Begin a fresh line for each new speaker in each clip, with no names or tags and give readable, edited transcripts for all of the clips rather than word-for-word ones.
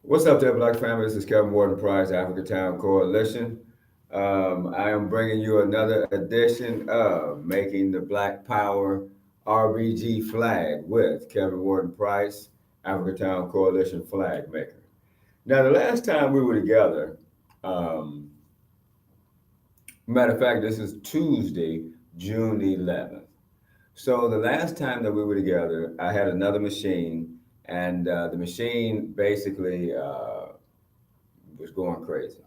What's up there, Black family? This is Kevin Wharton Prize, Africa Town Coalition. I am bringing you another edition of Making the Black Power RBG Flag with Kevin Wharton Price, Africa Town Coalition flag maker. Now, the last time we were together, um, matter of fact, this is Tuesday, June the 11th. So the last time that we were together, I had another machine, and the machine basically was going crazy.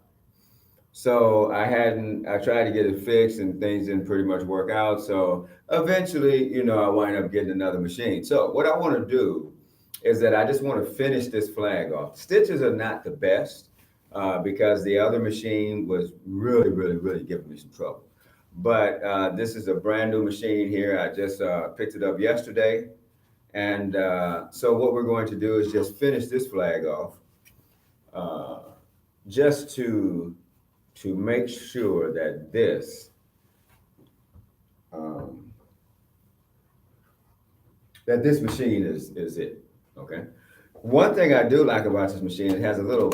So I tried to get it fixed and things didn't pretty much work out. So eventually, I wind up getting another machine. So what I want to do is that I just want to finish this flag off. Stitches are not the best because the other machine was really, really, really giving me some trouble. But this is a brand new machine here. I just picked it up yesterday. And so what we're going to do is just finish this flag off uh, just to make sure that um, this machine is it. Okay. One thing I do like about this machine, it has a little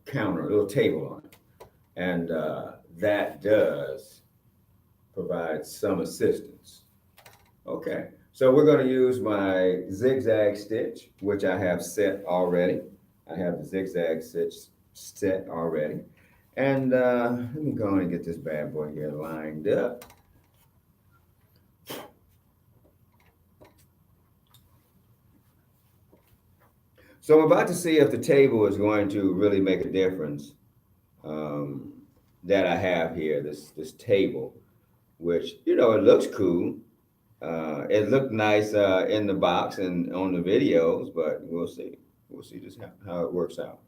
counter, a little table on it, and that does provide some assistance. Okay. So we're going to use my zigzag stitch, which I have set already. I have the zigzag stitch set already. And let me go and get this bad boy here lined up. So I'm about to see if the table is going to really make a difference um, that I have here, this table, which, it looks cool. It looked nice in the box and on the videos, but we'll see. We'll see just how it works out.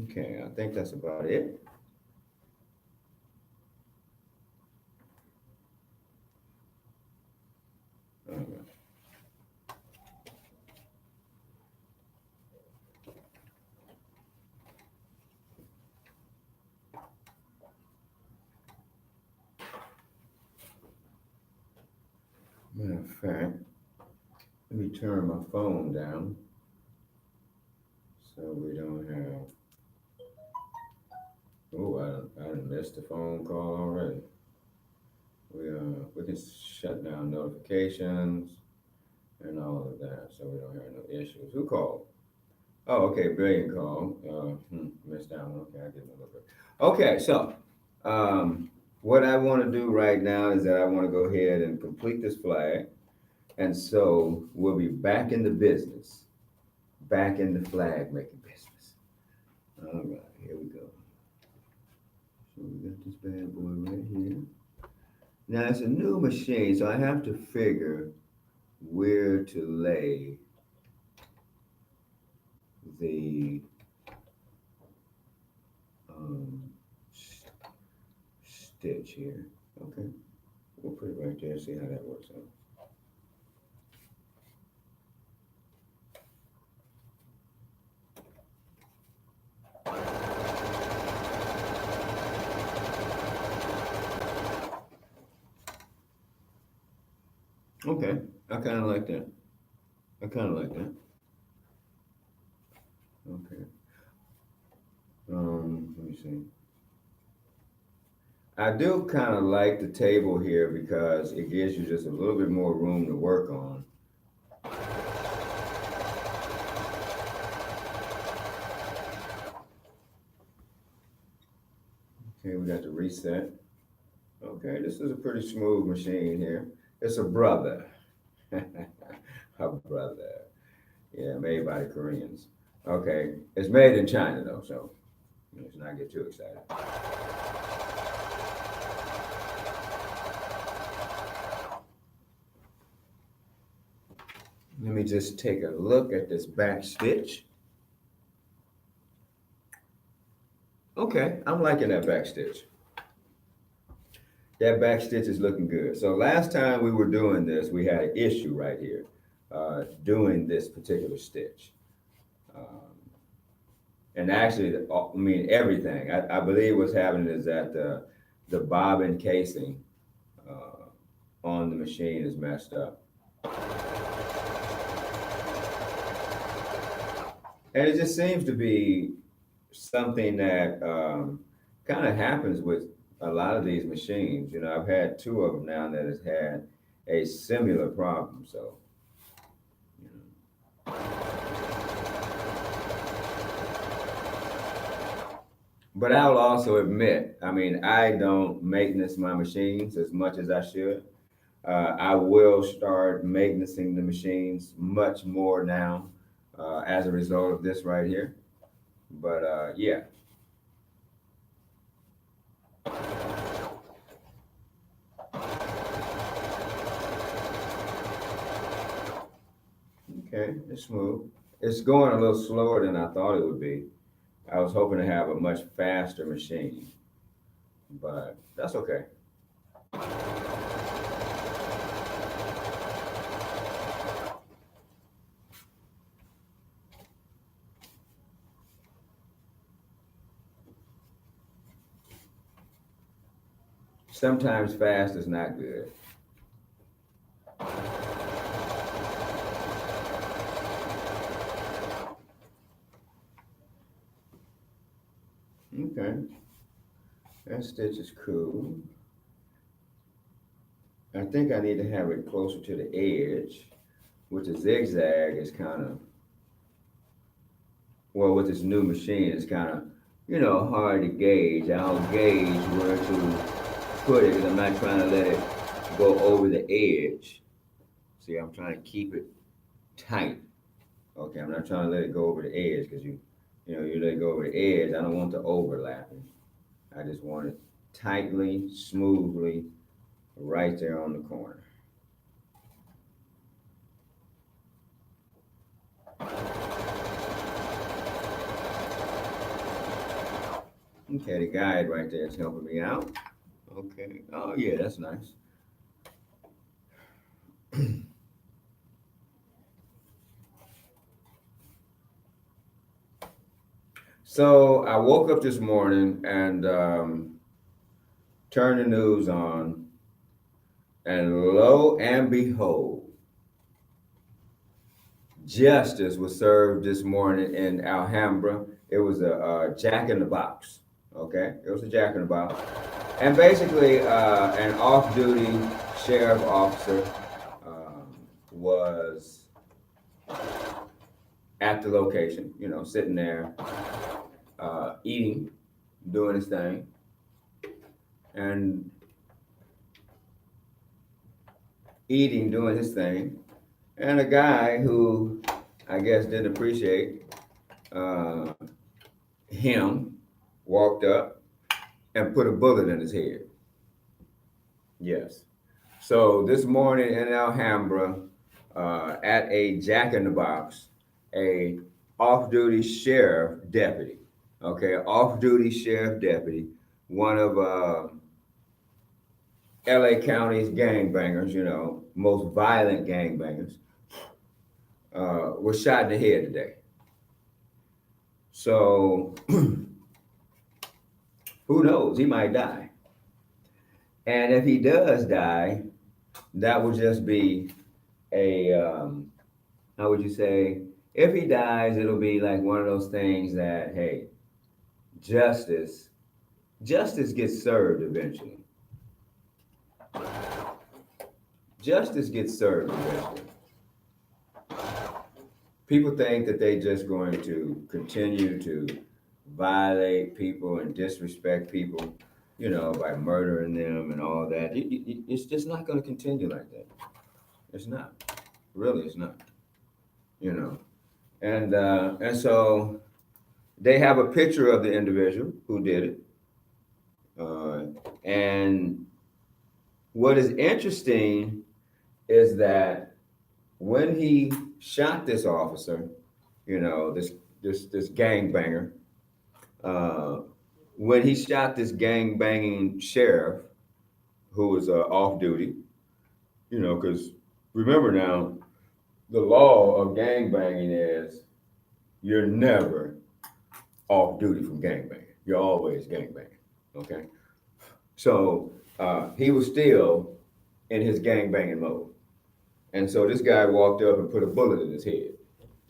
Okay, I think that's about it. All right. Matter of fact, let me turn my phone down so we don't have. Oh, I done missed a phone call already. We can shut down notifications and all of that, so we don't have no issues. Who called? Oh, okay, Brilliant call. Missed that one. Okay, I get another bit. Okay, so what I want to do right now is that I want to go ahead and complete this flag, and so we'll be back in the business, back in the flag making business. All right, here we go. So we got this bad boy right here. Now it's a new machine, so I have to figure where to lay the um, stitch here. Okay, we'll put it right there, see how that works out. Okay, I kind of like that. I kind of like that. Okay. Let me see. I do kind of like the table here because it gives you just a little bit more room to work on. Okay, we got the reset. Okay, this is a pretty smooth machine here. It's a brother. A brother. Yeah, made by the Koreans. Okay, it's made in China though, so let's not get too excited. Let me just take a look at this back stitch. Okay, I'm liking that back stitch. That back stitch is looking good. So last time we were doing this, we had an issue right here doing this particular stitch. Um, and actually, I mean, everything. I believe what's happening is that the bobbin casing on the machine is messed up. And it just seems to be something that kind of happens with a lot of these machines. You know, I've had two of them now that has had a similar problem. So, you but I'll also admit, I mean, I don't maintenance my machines as much as I should. I will start maintaining the machines much more now as a result of this right here. But yeah, okay, it's smooth. It's going a little slower than I thought it would be. I was hoping to have a much faster machine, but that's okay. Sometimes fast is not good. Okay, that stitch is cool. I think I need to have it closer to the edge. With the zigzag, it's kind of, well, with this new machine, it's kind of, hard to gauge. I don't gauge where to put it because I'm not trying to let it go over the edge. See, I'm trying to keep it tight. Okay, I'm not trying to let it go over the edge because you let it go over the edge. I don't want the overlapping. I just want it tightly, smoothly, right there on the corner. Okay, the guide right there is helping me out. Okay. Oh yeah, that's nice. So I woke up this morning and turned the news on, and lo and behold, justice was served this morning in Alhambra. It was a Jack in the Box. Okay, it was a Jack in the Box, and basically an off-duty sheriff officer was at the location. Sitting there eating, doing his thing, and eating, doing his thing, and a guy who I guess didn't appreciate uh, him walked up and put a bullet in his head. Yes. So this morning in Alhambra, at a Jack in the Box, a off-duty sheriff deputy, okay, off-duty sheriff deputy, one of L.A. County's gangbangers, most violent gangbangers, was shot in the head today. So who knows? He might die. And if he does die, that would just be a, how would you say? If he dies, it'll be like one of those things that, hey, justice, justice gets served eventually. Justice gets served eventually. People think that they're just going to continue to violate people and disrespect people, by murdering them and all that. It's just not going to continue like that. It's not. Really, it's not. You know. And so they have a picture of the individual who did it. Uh, and what is interesting is that when he shot this officer, this gangbanger, uh, when he shot this gang banging sheriff who was off duty, because remember now, the law of gang banging is you're never off duty from gang banging. You're always gang banging. Okay, so he was still in his gang banging mode, And so this guy walked up and put a bullet in his head.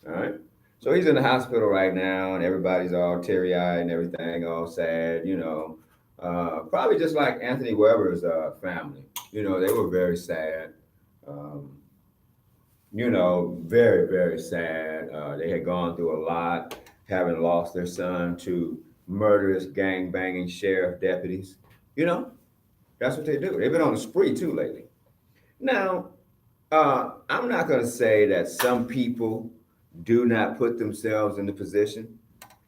All right. So he's in the hospital right now, and everybody's all teary-eyed and everything, all sad, probably just like Anthony Weber's family. They were very sad. Um, very, very sad. They had gone through a lot, having lost their son to murderous, gang banging sheriff deputies. You know, that's what they do. They've been on a spree too lately. Now, I'm not going to say that some people do not put themselves in the position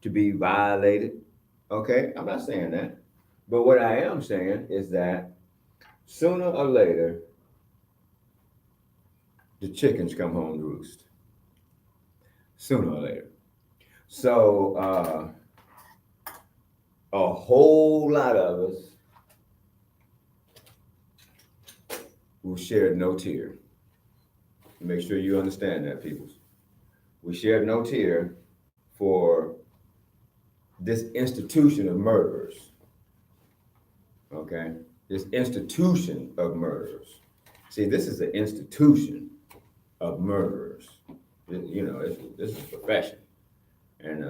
to be violated. Okay, I'm not saying that. But what I am saying is that sooner or later, the chickens come home to roost. Sooner or later. So, a whole lot of us will shed no tear. Make sure you understand that, people. We shed no tear for this institution of murderers. Okay? This institution of murderers. See, this is an institution of murderers. This is a profession. And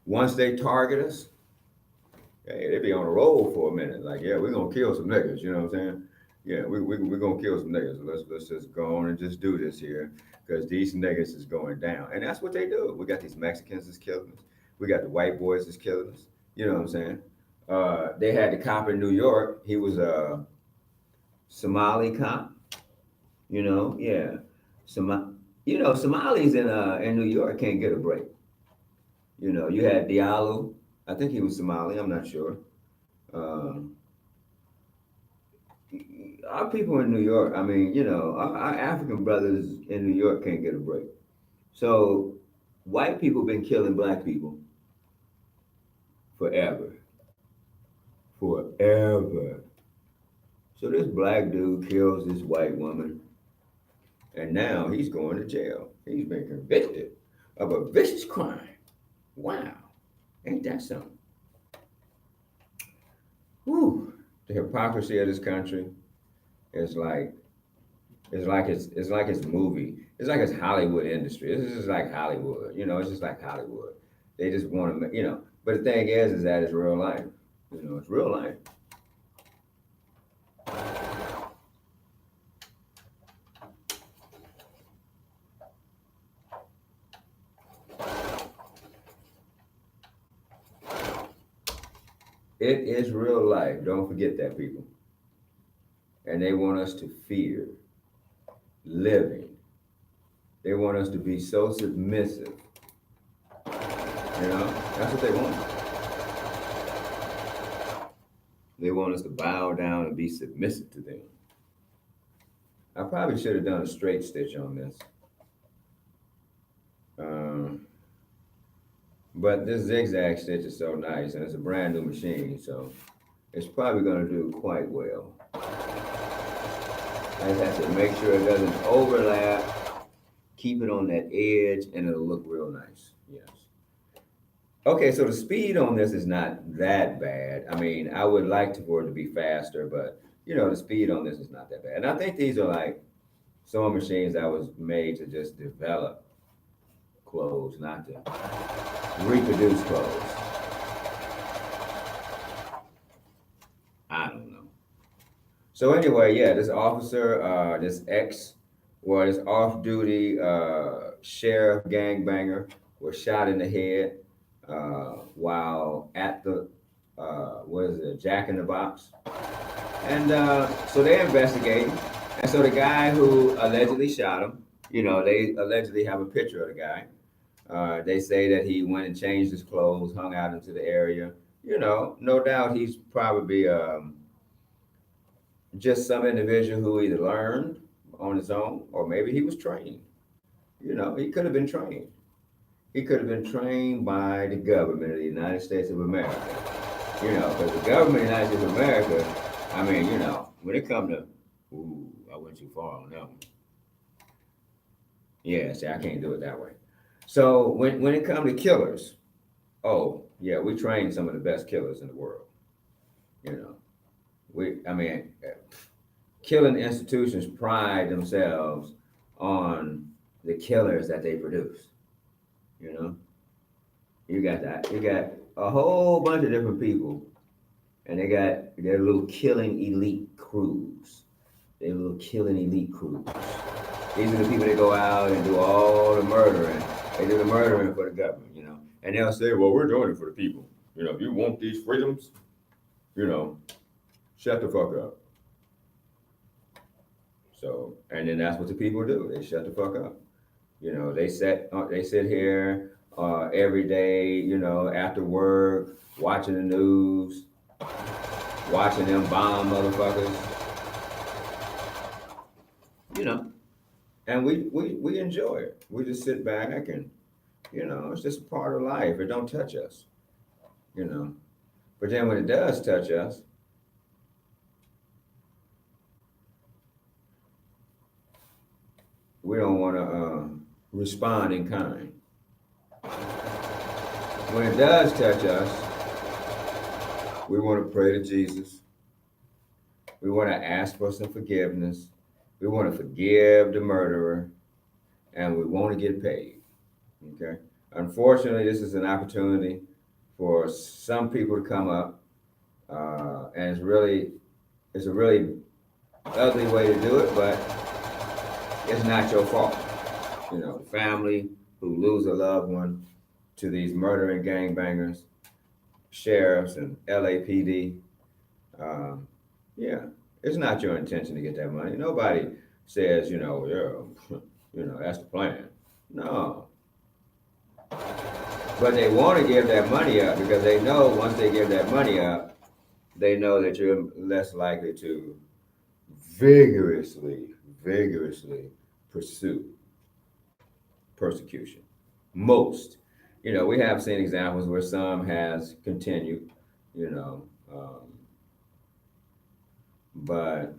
once they target us, hey, they be on a roll for a minute. Like, yeah, we're gonna kill some niggas. You know what I'm saying? Yeah, we're gonna kill some niggas. Let's just go on and just do this here, because these niggas is going down, and that's what they do. We got these Mexicans that's killing us. We got the white boys that's killing us. You know what I'm saying? They had the cop in New York. He was a Somali cop. Yeah, Somalis in New York can't get a break. You had Diallo. I think he was Somali. I'm not sure. Our people in New York, our African brothers in New York can't get a break. So white people been killing black people forever. Forever. So this black dude kills this white woman, and now he's going to jail. He's been convicted of a vicious crime. Wow. Ain't that something? Whew. The hypocrisy of this country is like it's like it's movie. It's like it's Hollywood industry. This is like Hollywood. It's just like Hollywood. They just want to, But the thing is that it's real life. It's real life. It is real life. Don't forget that, people. And they want us to fear living. They want us to be so submissive. That's what they want. They want us to bow down and be submissive to them. I probably should have done a straight stitch on this. But this zigzag stitch is so nice, and it's a brand new machine, so it's probably going to do quite well. I just have to make sure it doesn't overlap, keep it on that edge, and it'll look real nice. Yes. Okay, so the speed on this is not that bad. I would like for it to be faster, but the speed on this is not that bad. And I think these are like sewing machines that was made to just develop clothes, not to reproduce clothes. I don't know. So anyway, yeah, this officer, this off-duty sheriff gangbanger was shot in the head while at the Jack in the Box. And so they're investigating. And so the guy who allegedly shot him, they allegedly have a picture of the guy. They say that he went and changed his clothes, hung out into the area. No doubt he's probably just some individual who either learned on his own or maybe he was trained. He could have been trained. He could have been trained by the government of the United States of America. Because the government of the United States of America, when it comes to, I went too far on that one. Yeah, see, I can't do it that way. So when it comes to killers, oh, yeah, we train some of the best killers in the world. killing institutions pride themselves on the killers that they produce. You know, you got that. You got a whole bunch of different people, and they got their little killing elite crews. Their little killing elite crews. These are the people that go out and do all the murdering. They do the murdering for the government, you know. And they'll say, well, we're doing it for the people. You know, if you want these freedoms, you know, shut the fuck up. So, and then that's what the people do. They shut the fuck up. You know, they sit here every day, you know, after work, watching the news, watching them bomb motherfuckers, you know. And we enjoy it. We just sit back and, you know, it's just a part of life. It don't touch us, you know. But then when it does touch us, we don't want to respond in kind. When it does touch us, we want to pray to Jesus. We want to ask for some forgiveness. We want to forgive the murderer, and we want to get paid. Okay. Unfortunately, this is an opportunity for some people to come up, and it's a really ugly way to do it, but it's not your fault. You know, the family who lose a loved one to these murdering gangbangers, sheriffs and LAPD. Yeah, it's not your intention to get that money. Nobody says, you know, yeah, you know, that's the plan. No, but they want to give that money up because they know once they give that money up, they know that you're less likely to vigorously, vigorously pursue persecution. Most, you know, we have seen examples where some has continued, you know, but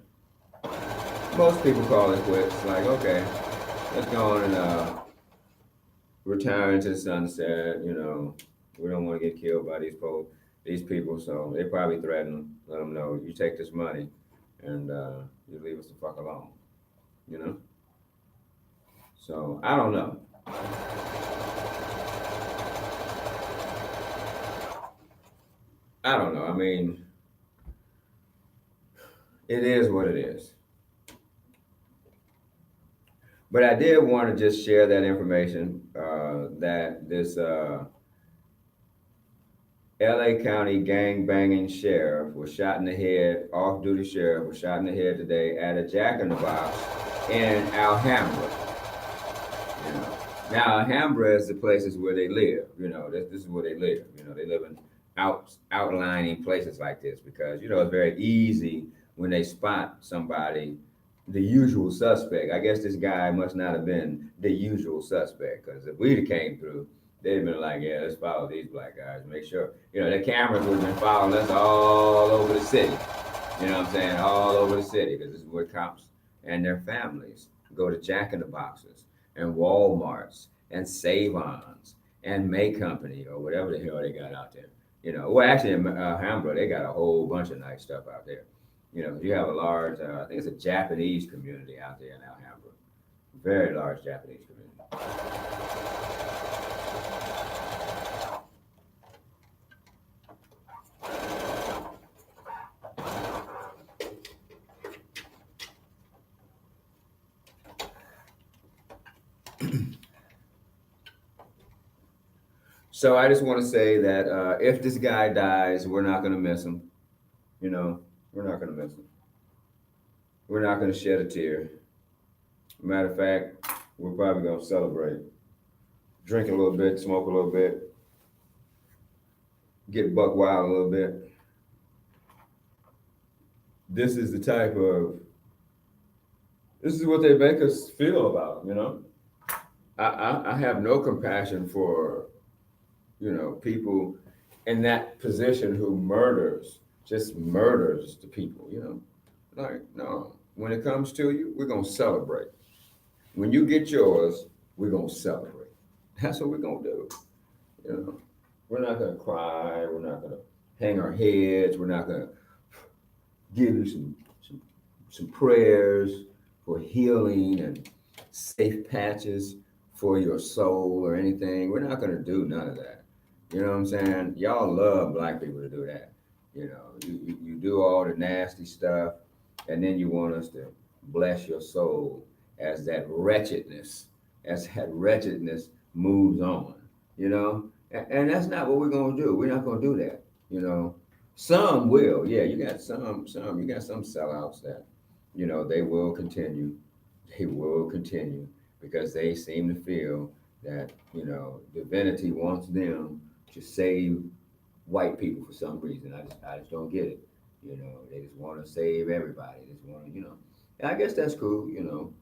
most people call it quits. Like, okay, let's go on and retire into the sunset. You know, we don't want to get killed by these people, so they probably threaten them, let them know you take this money and you leave us the fuck alone. You know, so I don't know. I don't know. I mean, it is what it is. But I did want to just share that information that this LA County gang banging sheriff was shot in the head, off duty sheriff was shot in the head today at a Jack in the Box in Alhambra. You know. Now Alhambra is the places where they live. You know, this is where they live. You know, they live in outlining places like this because you know it's very easy when they spot somebody, the usual suspect. I guess this guy must not have been the usual suspect because if we'd have came through, they'd have been like, yeah, let's follow these black guys. Make sure you know the cameras would have been following us all over the city. You know what I'm saying? All over the city because this is where cops and their families go to Jack in the Boxes and Walmarts and Save-Ons and May Company or whatever the hell they got out there. You know, well, actually in Alhambra, they got a whole bunch of nice stuff out there. You know, you have a large, I think it's a Japanese community out there in Alhambra. Very large Japanese community. So I just want to say that if this guy dies, we're not going to miss him. You know, we're not going to miss him. We're not going to shed a tear. Matter of fact, we're probably going to celebrate. Drink a little bit, smoke a little bit, get buck wild a little bit. This is the type of, this is what they make us feel about, you know? I have no compassion for, you know, people in that position who just murders the people, you know? Like, no. When it comes to you, we're going to celebrate. When you get yours, we're going to celebrate. That's what we're going to do. You know, we're not going to cry. We're not going to hang our heads. We're not going to give you some some prayers for healing and safe patches for your soul or anything. We're not going to do none of that. You know what I'm saying? Y'all love black people to do that. You know, you do all the nasty stuff, and then you want us to bless your soul as that wretchedness moves on. You know, and that's not what we're going to do. We're not going to do that. You know, some will. Yeah, you got some sellouts that, you know, they will continue. They will continue because they seem to feel that, you know, divinity wants them to save white people for some reason. I just don't get it. You know, they just want to save everybody. They just want to, you know. And I guess that's cool, you know,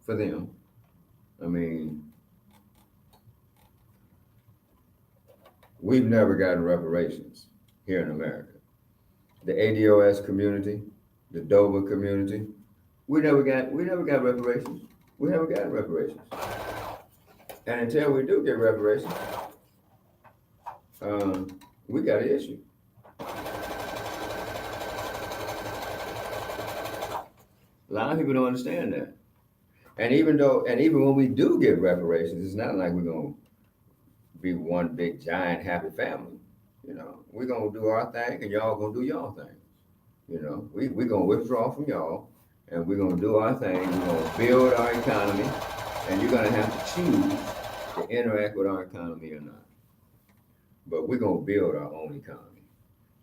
for them. I mean, we've never gotten reparations here in America. The ADOS community, the Dover community, we never got reparations. We never got reparations. And until we do get reparations, we got an issue. A lot of people don't understand that. And even when we do get reparations, it's not like we're gonna be one big giant happy family. You know, we're gonna do our thing and y'all gonna do y'all thing. You know, we're gonna withdraw from y'all and we're gonna do our thing. We're gonna build our economy, and you're gonna have to choose to interact with our economy or not. But we're gonna build our own economy.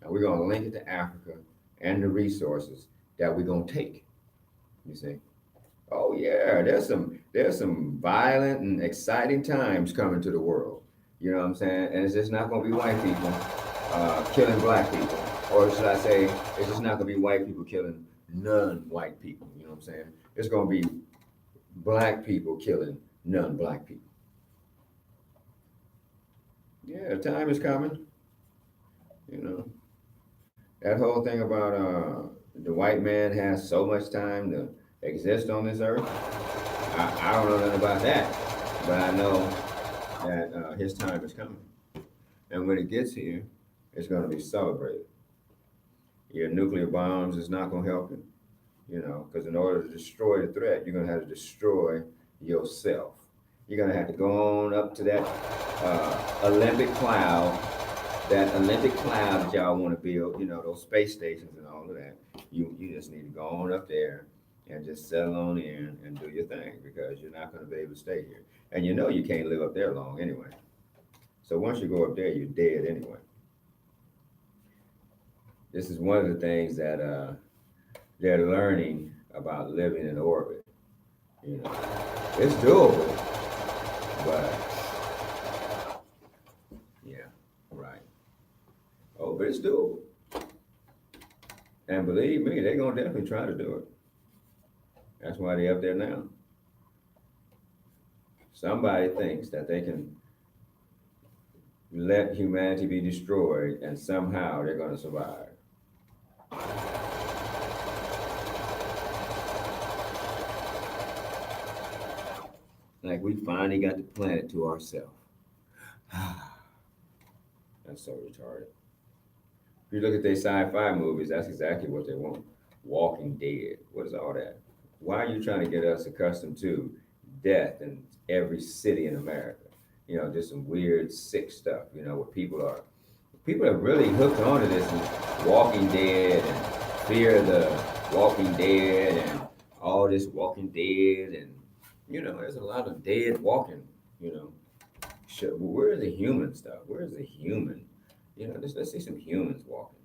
And we're gonna link it to Africa and the resources that we're gonna take. You see? Oh yeah, there's some violent and exciting times coming to the world. You know what I'm saying? And it's just not gonna be white people killing black people. Or should I say, it's just not gonna be white people killing non-white people. You know what I'm saying? It's gonna be black people killing non-black people. Yeah, time is coming. You know, that whole thing about the white man has so much time to exist on this earth. I don't know nothing about that, but I know that his time is coming, and when it gets here, it's going to be celebrated. Your nuclear bombs is not going to help you, you know, because in order to destroy the threat, you're going to have to destroy yourself. You're going to have to go on up to that Olympic cloud, that y'all want to build, you know, those space stations and all of that. You just need to go on up there and just settle on in and do your thing because you're not going to be able to stay here. And you know you can't live up there long anyway. So once you go up there, you're dead anyway. This is one of the things that they're learning about living in orbit. You know, it's doable, but yeah, right. Oh, but it's doable. And believe me, they're gonna definitely try to do it. That's why they're up there now. Somebody thinks that they can let humanity be destroyed and somehow they're gonna survive. Like we finally got the planet to ourselves. That's so retarded. If you look at their sci-fi movies, that's exactly what they want. Walking Dead. What is all that? Why are you trying to get us accustomed to death in every city in America? You know, just some weird, sick stuff. You know, where people are really hooked onto this Walking Dead and Fear of the Walking Dead and all this Walking Dead and you know, there's a lot of dead walking. You know, where's the human stuff? Where's the human? You know, let's see some humans walking.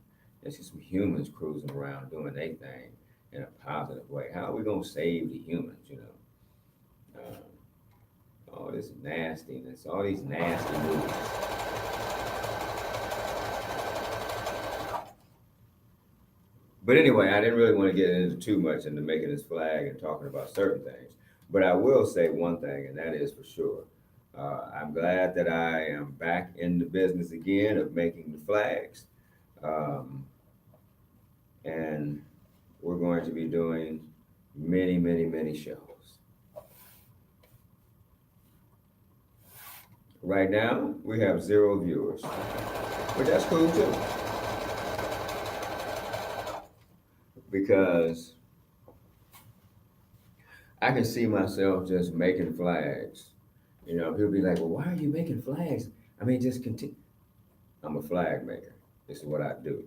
Let's see some humans cruising around doing their thing in a positive way. How are we gonna save the humans? You know, all this nastiness, all these nasty movies. But anyway, I didn't really want to get into too much into making this flag and talking about certain things. But I will say one thing, and that is for sure. I'm glad that I am back in the business again of making the flags. And we're going to be doing many, many, many shows. Right now, we have 0 viewers, but that's cool too. because I can see myself just making flags. You know, people be like, well, why are you making flags? I mean, just continue. I'm a flag maker. This is what I do.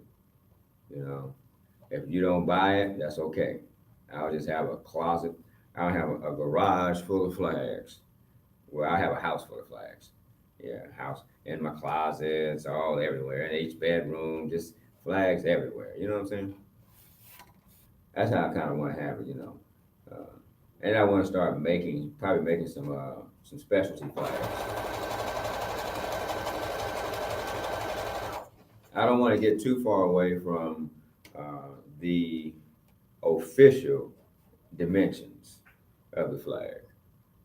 You know, if you don't buy it, that's okay. I'll just have a closet. I'll have a garage full of flags. Well, I have a house full of flags. Yeah, house in my closets, all everywhere, in each bedroom, just flags everywhere. You know what I'm saying? That's how I kind of want to have it. You know, uh, and I want to start making, probably making some specialty flags. I don't want to get too far away from the official dimensions of the flag.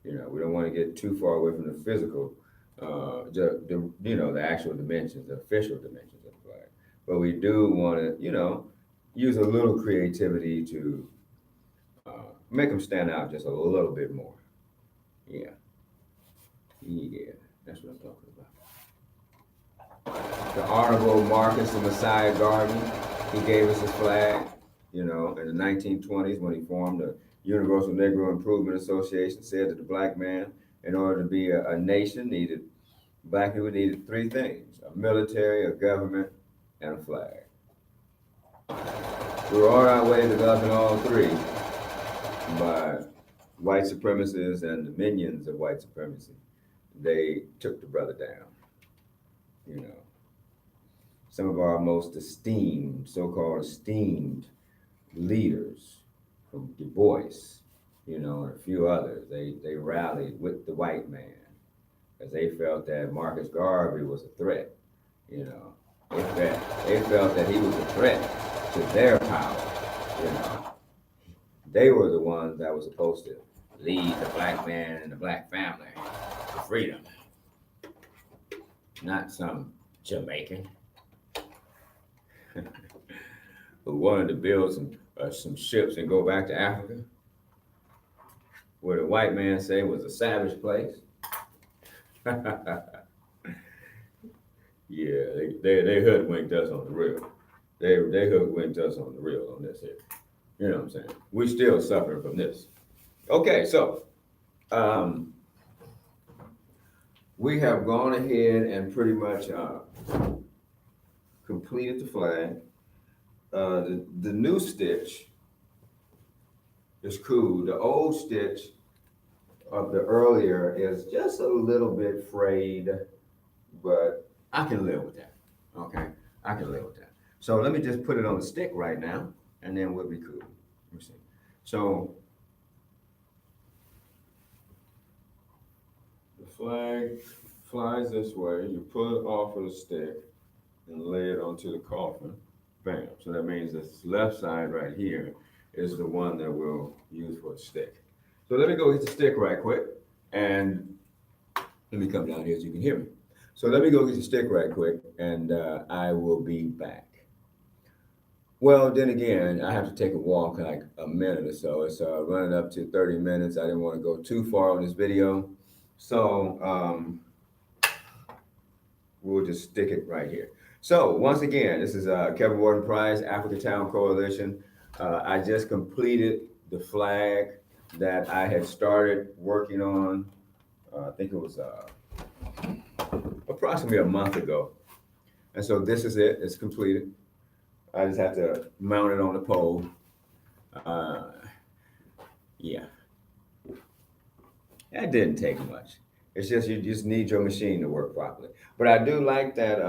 You know, we don't want to get too far away from the physical, you know, the actual dimensions, the official dimensions of the flag. But we do want to, you know, use a little creativity to make them stand out just a little bit more. Yeah, yeah, that's what I'm talking about. The Honorable Marcus the Messiah Garden, he gave us his flag, you know, in the 1920s when he formed the Universal Negro Improvement Association, said that the black man, in order to be a nation, black people needed three things: a military, a government, and a flag. We were on our way to developing all three, but white supremacists and the minions of white supremacy, they took the brother down, you know. Some of our most esteemed, so-called esteemed leaders, from Du Bois, you know, and a few others, they rallied with the white man because they felt that Marcus Garvey was a threat. You know, they felt that he was a threat to their power. You know, they were the ones that were supposed to lead the black man and the black family to freedom, not some Jamaican who wanted to build some ships and go back to Africa, where the white man say was a savage place. Yeah, they hoodwinked us on the real. They hoodwinked us on the real on this here. You know what I'm saying? We still suffering from this. Okay, so um, we have gone ahead and pretty much completed the flag. The new stitch is cool. The old stitch of the earlier is just a little bit frayed, but I can live with that. Okay, I can live with that. So let me just put it on the stick right now, and then we'll be cool. Let me see. So the flag flies this way. You pull it off of the stick and lay it onto the coffin. Bam. So that means this left side right here is the one that we'll use for the stick. So let me go get the stick right quick, and let me come down here so you can hear me. So let me go get the stick right quick, and I will be back. Well, then again, I have to take a walk like a minute or so. It's running up to 30 minutes. I didn't want to go too far on this video. So we'll just stick it right here. So once again, this is Kevin Wharton Prize, Africa Town Coalition. I just completed the flag that I had started working on. I think it was approximately a month ago. And so this is it. It's completed. I just have to mount it on the pole. Uh, yeah, that didn't take much. It's just you just need your machine to work properly. But I do like that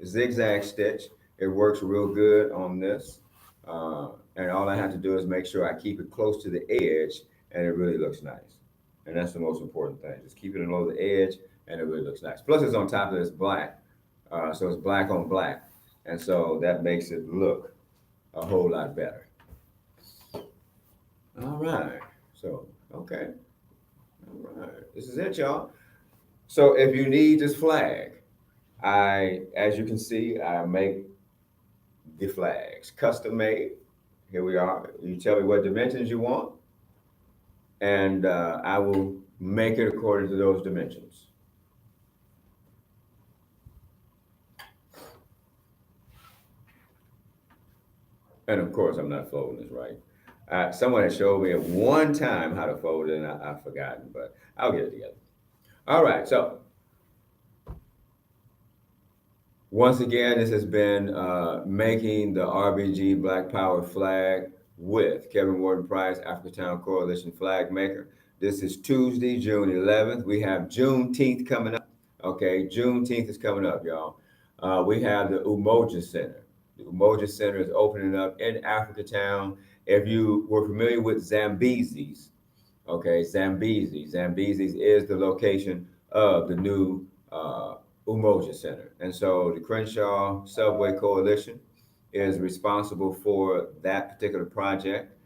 zigzag stitch. It works real good on this. And all I have to do is make sure I keep it close to the edge, and it really looks nice. And that's the most important thing. Just keep it below the edge, and it really looks nice. Plus, it's on top of this black, so it's black on black, and so that makes it look a whole lot better. All right. So, okay. All right. This is it, y'all. So if you need this flag, as you can see, I make the flags custom made. Here we are. You tell me what dimensions you want, and I will make it according to those dimensions. And of course, I'm not folding this right. Someone had showed me at one time how to fold it, and I've forgotten, but I'll get it together. All right, so once again, this has been making the RBG Black Power flag with Kevin Wharton Price, Africatown Coalition flag maker. This is Tuesday, June 11th. We have Juneteenth coming up. Okay, Juneteenth is coming up, y'all. We have the Umoja Center. The Umoja Center is opening up in Africatown. If you were familiar with Zambezi's, okay, Zambezi's is the location of the new Umoja Center. And so the Crenshaw Subway Coalition is responsible for that particular project.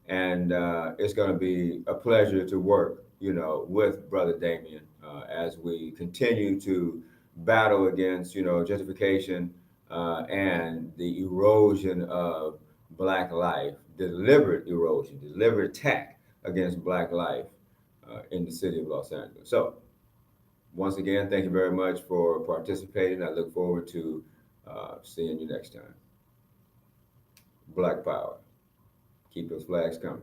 And it's going to be a pleasure to work, with Brother Damien as we continue to battle against, gentrification and the erosion of Black life, deliberate erosion, deliberate attack against Black life in the city of Los Angeles. So, once again, thank you very much for participating. I look forward to seeing you next time. Black Power. Keep those flags coming.